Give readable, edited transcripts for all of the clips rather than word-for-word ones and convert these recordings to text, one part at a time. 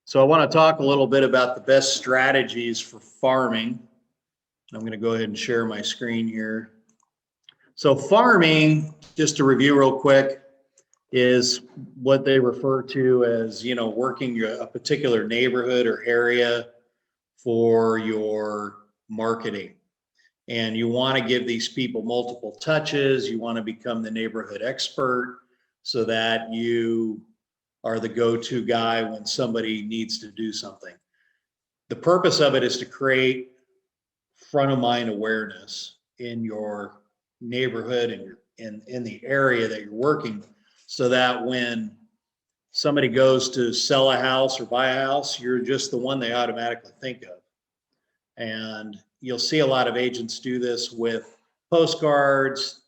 So I want to talk a little bit about the best strategies for farming. I'm going to go ahead and share my screen here. So farming, just to review real quick, is what they refer to as, working a particular neighborhood or area for your marketing. And you want to give these people multiple touches. You want to become the neighborhood expert so that you are the go-to guy when somebody needs to do something. The purpose of it is to create front of mind awareness in your neighborhood and in the area that you're working, so that when somebody goes to sell a house or buy a house, you're just the one they automatically think of. And you'll see a lot of agents do this with postcards.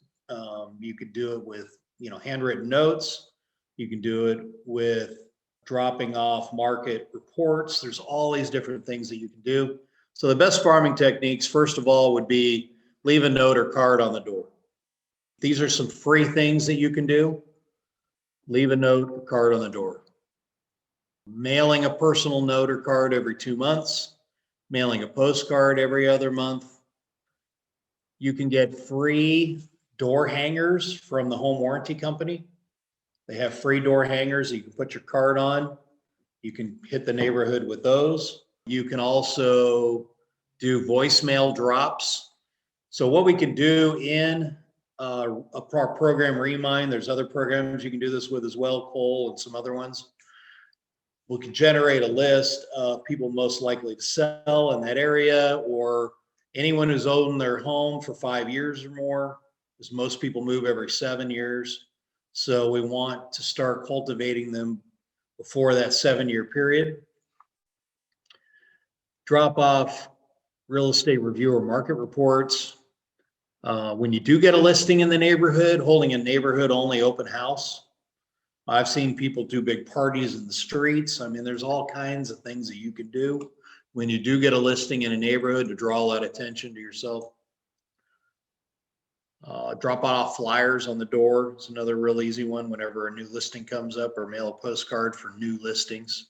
You could do it with, handwritten notes. You can do it with dropping off market reports. There's all these different things that you can do. So the best farming techniques, first of all, would be leave a note or card on the door. These are some free things that you can do. Leave a note or card on the door. Mailing a personal note or card every 2 months. Mailing a postcard every other month. You can get free door hangers from the home warranty company. They have free door hangers that you can put your card on. You can hit the neighborhood with those. You can also do voicemail drops. So what we can do in a program Remind, there's other programs you can do this with as well, Cole and some other ones. We can generate a list of people most likely to sell in that area, or anyone who's owned their home for 5 years or more, because most people move every 7 years. So we want to start cultivating them before that 7-year period. Drop off real estate review or market reports. When you do get a listing in the neighborhood, holding a neighborhood only open house. I've seen people do big parties in the streets. I mean, there's all kinds of things that you can do when you do get a listing in a neighborhood to draw a lot of attention to yourself. Drop off flyers on the door. It's another real easy one whenever a new listing comes up, or mail a postcard for new listings.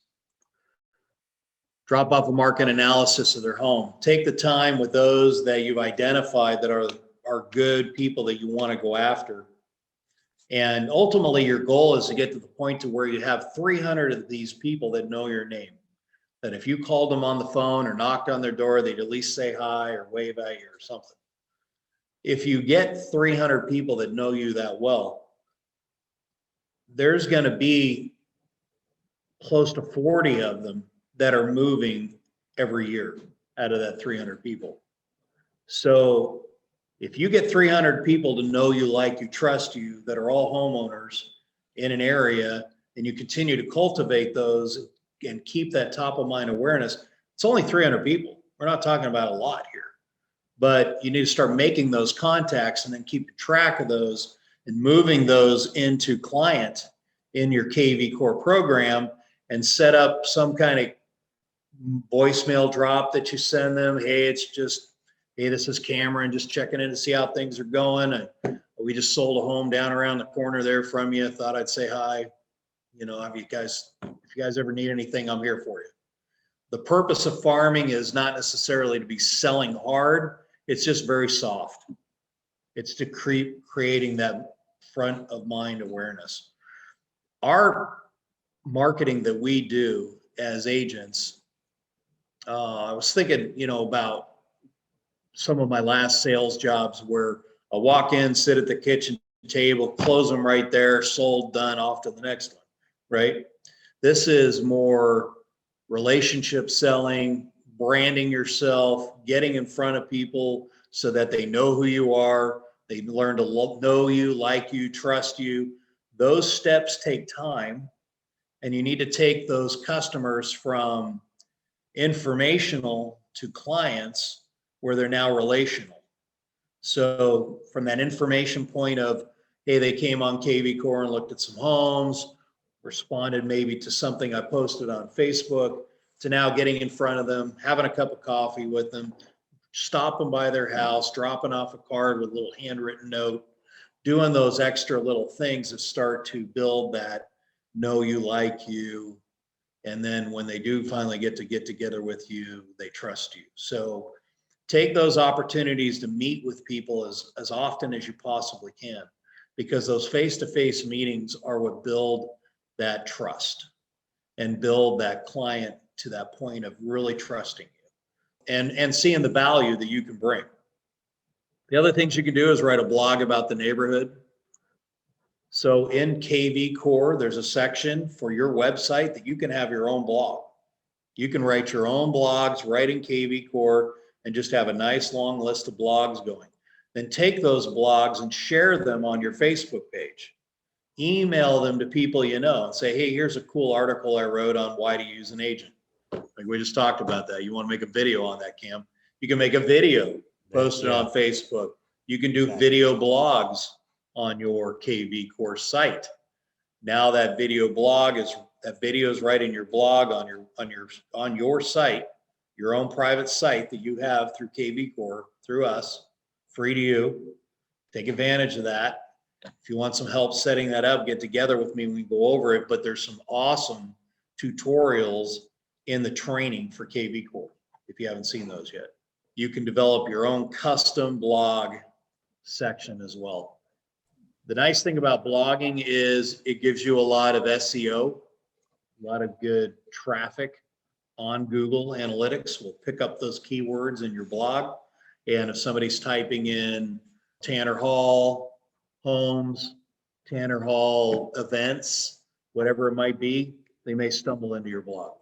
Drop off a market analysis of their home. Take the time with those that you've identified that are good people that you want to go after. And ultimately, your goal is to get to the point to where you have 300 of these people that know your name. That if you called them on the phone or knocked on their door, they'd at least say hi or wave at you or something. If you get 300 people that know you that well, there's going to be close to 40 of them that are moving every year out of that 300 people. So if you get 300 people to know you, like you, trust you, that are all homeowners in an area, and you continue to cultivate those and keep that top of mind awareness, it's only 300 people. We're not talking about a lot here, but you need to start making those contacts and then keep track of those and moving those into client in your KV Core program, and set up some kind of voicemail drop that you send them. Hey, this is Cameron, just checking in to see how things are going. We just sold a home down around the corner there from you. Thought I'd say hi. If you guys ever need anything, I'm here for you. The purpose of farming is not necessarily to be selling hard. It's just very soft. It's to creating that front of mind awareness. Our marketing that we do as agents, I was thinking, about some of my last sales jobs where I walk in, sit at the kitchen table, close them right there, sold, done, off to the next one, right? This is more relationship selling, branding yourself, getting in front of people so that they know who you are. They learn to know you, like you, trust you. Those steps take time, and you need to take those customers from informational to clients where they're now relational. So from that information point of, hey, they came on KV Core and looked at some homes, responded maybe to something I posted on Facebook, to now getting in front of them, having a cup of coffee with them, stopping by their house, dropping off a card with a little handwritten note, doing those extra little things that start to build that know you, like you, And then when they do finally get together with you, they trust you. So take those opportunities to meet with people as often as you possibly can, because those face-to-face meetings are what build that trust and build that client to that point of really trusting you and seeing the value that you can bring. The other things you can do is write a blog about the neighborhood. So in KV Core, there's a section for your website that you can have your own blog. You can write your own blogs right in KV Core and just have a nice long list of blogs going. Then take those blogs and share them on your Facebook page. Email them to people you know and say, hey, here's a cool article I wrote on why to use an agent. Like we just talked about that. You want to make a video on that, Cam? You can make a video, post it on Facebook. You can do video blogs on your KV Core site. Now that video is right in your blog on your site, your own private site that you have through KV Core, through us, free to you. Take advantage of that. If you want some help setting that up, get together with me. We can go over it, but there's some awesome tutorials in the training for KV Core if you haven't seen those yet. You can develop your own custom blog section as well. The nice thing about blogging is it gives you a lot of SEO, a lot of good traffic on Google Analytics. Will pick up those keywords in your blog. And if somebody's typing in Tanner Hall homes, Tanner Hall events, whatever it might be, they may stumble into your blog.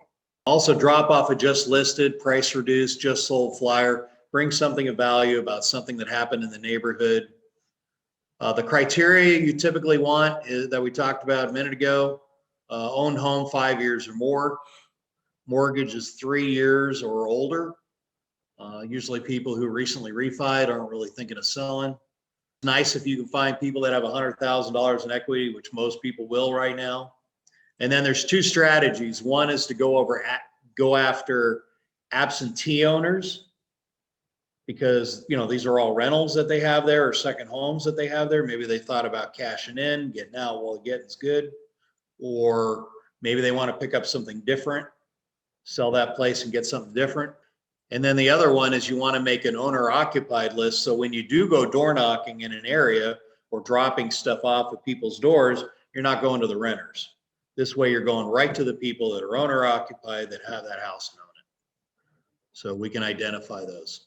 Also drop off a just listed, price reduced, just sold flyer. Bring something of value about something that happened in the neighborhood. The criteria you typically want is that we talked about a minute ago: owned home 5 years or more, mortgage is 3 years or older. Usually people who recently refied aren't really thinking of selling. It's nice if you can find people that have $100,000 in equity, which most people will right now. And then there's two strategies. One is to go after absentee owners, because these are all rentals that they have there or second homes that they have there. Maybe they thought about cashing in, getting out while getting's good, or maybe they want to pick up something different, sell that place and get something different. And then the other one is you want to make an owner occupied list. So when you do go door knocking in an area or dropping stuff off at people's doors, you're not going to the renters. This way you're going right to the people that are owner occupied that have that house and own it. So we can identify those.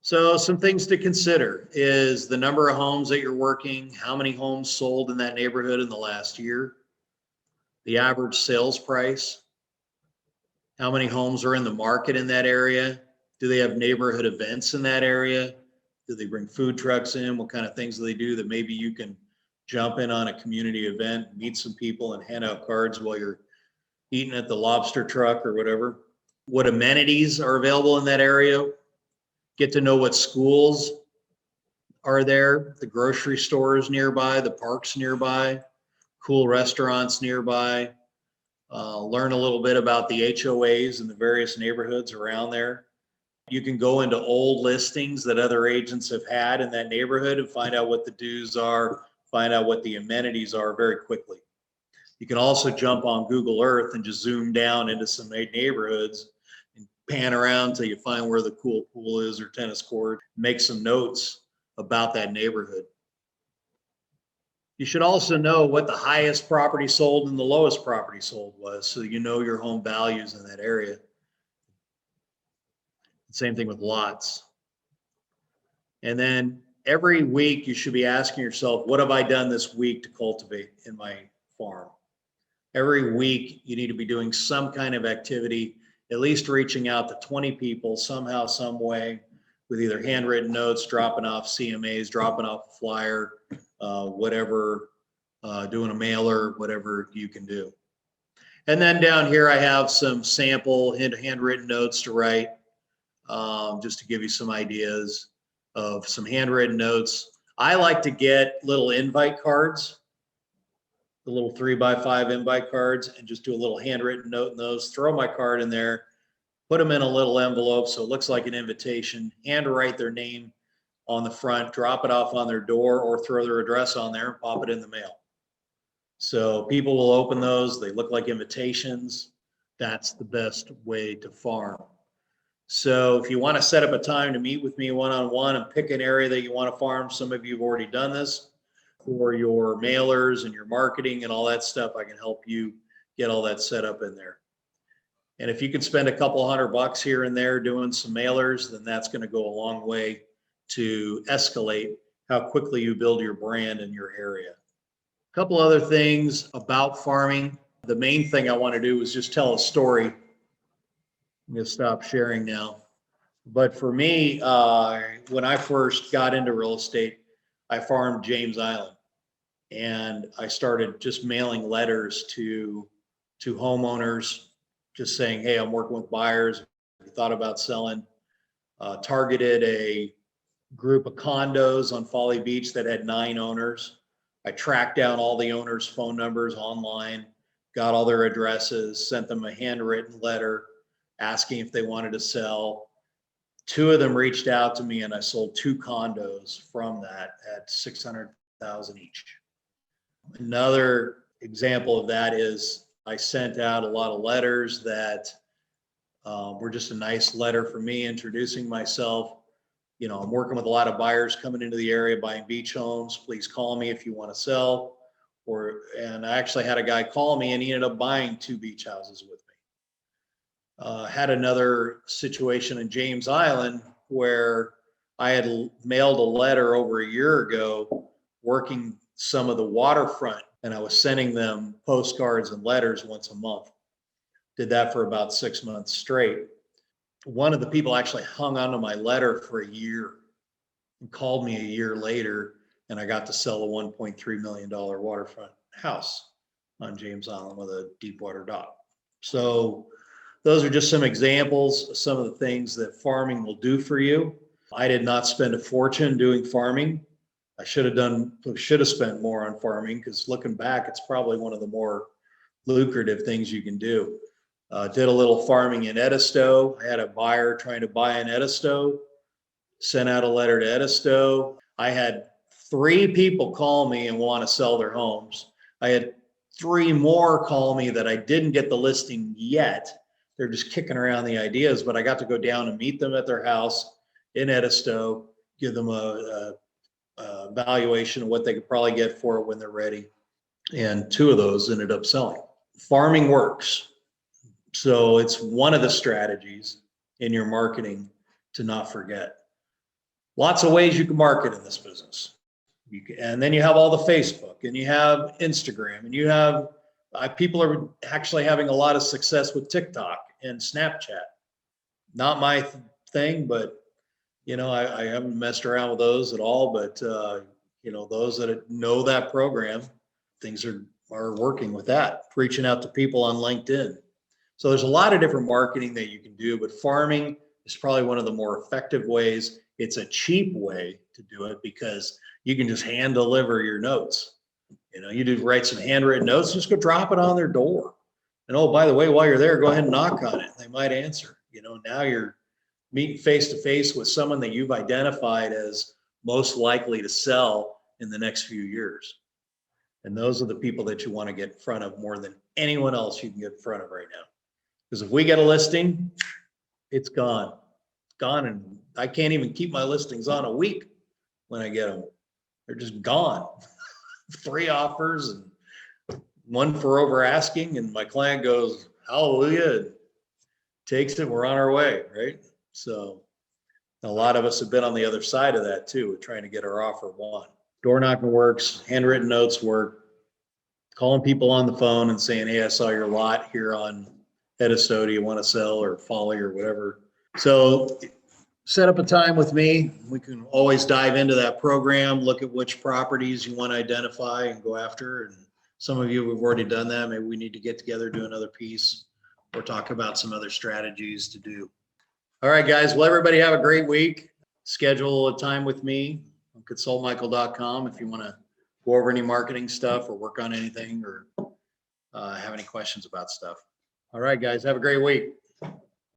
So some things to consider is the number of homes that you're working, how many homes sold in that neighborhood in the last year, the average sales price, how many homes are in the market in that area, do they have neighborhood events in that area, do they bring food trucks in, what kind of things do they do that maybe you can jump in on a community event, meet some people and hand out cards while you're eating at the lobster truck or whatever. What amenities are available in that area? Get to know what schools are there, the grocery stores nearby, the parks nearby, cool restaurants nearby. Learn a little bit about the HOAs in the various neighborhoods around there. You can go into old listings that other agents have had in that neighborhood and find out what the dues are, find out what the amenities are very quickly. You can also jump on Google Earth and just zoom down into some neighborhoods and pan around till you find where the cool pool is or tennis court, make some notes about that neighborhood. You should also know what the highest property sold and the lowest property sold was, so you know your home values in that area. Same thing with lots. And then every week you should be asking yourself, what have I done this week to cultivate in my farm? Every week you need to be doing some kind of activity, at least reaching out to 20 people somehow, some way, with either handwritten notes, dropping off CMAs, dropping off a flyer, whatever, doing a mailer, whatever you can do. And then down here I have some sample handwritten notes to write, just to give you some ideas of some handwritten notes. I like to get little invite cards, the little 3x5 invite cards, and just do a little handwritten note in those, throw my card in there, put them in a little envelope so it looks like an invitation, handwrite their name on the front, drop it off on their door, or throw their address on there and pop it in the mail. So people will open those. They look like invitations. That's the best way to farm. So if you want to set up a time to meet with me one-on-one and pick an area that you want to farm, some of you have already done this for your mailers and your marketing and all that stuff. I can help you get all that set up in there. And if you can spend a couple $100 here and there doing some mailers, then that's going to go a long way to escalate how quickly you build your brand in your area. A couple other things about farming. The main thing I want to do is just tell a story. I'm going to stop sharing now. But for me, when I first got into real estate, I farmed James Island. And I started just mailing letters to homeowners, just saying, hey, I'm working with buyers. If you thought about selling, targeted a group of condos on Folly Beach that had 9 owners. I tracked down all the owners' phone numbers online, got all their addresses, sent them a handwritten letter asking if they wanted to sell. 2 of them reached out to me and I sold 2 condos from that at $600,000 each. Another example of that is I sent out a lot of letters that were just a nice letter for me introducing myself. You know, I'm working with a lot of buyers coming into the area buying beach homes. Please call me if you want to sell. And I actually had a guy call me and he ended up buying 2 beach houses with me. Had another situation in James Island where I had mailed a letter over a year ago working some of the waterfront, and I was sending them postcards and letters once a month. Did that for about 6 months straight. One of the people actually hung onto my letter for a year and called me a year later, and I got to sell a $1.3 million waterfront house on James Island with a deep water dock. So those are just some examples of some of the things that farming will do for you. I did not spend a fortune doing farming. I should have spent more on farming, because looking back, it's probably one of the more lucrative things you can do. Did a little farming in Edisto. I had a buyer trying to buy in Edisto, sent out a letter to Edisto. I had 3 people call me and want to sell their homes. I had 3 more call me that I didn't get the listing yet. They're just kicking around the ideas, but I got to go down and meet them at their house in Edisto, give them a valuation of what they could probably get for it when they're ready. And 2 of those ended up selling. Farming works. So it's one of the strategies in your marketing to not forget. Lots of ways you can market in this business. And then you have all the Facebook, and you have Instagram, and you have people are actually having a lot of success with TikTok and Snapchat. Not my thing, but you know, I haven't messed around with those at all, but you know, those that know that program, things are working with that, reaching out to people on LinkedIn. So there's a lot of different marketing that you can do, but farming is probably one of the more effective ways. It's a cheap way to do it because you can just hand deliver your notes. You know, you do write some handwritten notes, just go drop it on their door. And oh, by the way, while you're there, go ahead and knock on it. They might answer. You know, now you're meeting face to face with someone that you've identified as most likely to sell in the next few years. And those are the people that you want to get in front of more than anyone else you can get in front of right now. Because if we get a listing, it's gone. It's gone, and I can't even keep my listings on a week when I get them. They're just gone. 3 offers and 1 for over asking, and my client goes, hallelujah, and takes it, we're on our way, right? So a lot of us have been on the other side of that too, trying to get our offer won. Door knocking works, handwritten notes work, calling people on the phone and saying, hey, I saw your lot here on Edisto, do you want to sell, or Folly or whatever. So set up a time with me. We can always dive into that program, look at which properties you want to identify and go after. And some of you have already done that. Maybe we need to get together, do another piece, or talk about some other strategies to do. All right, guys. Well, everybody have a great week. Schedule a time with me on consultmichael.com if you want to go over any marketing stuff or work on anything or have any questions about stuff. All right, guys. Have a great week.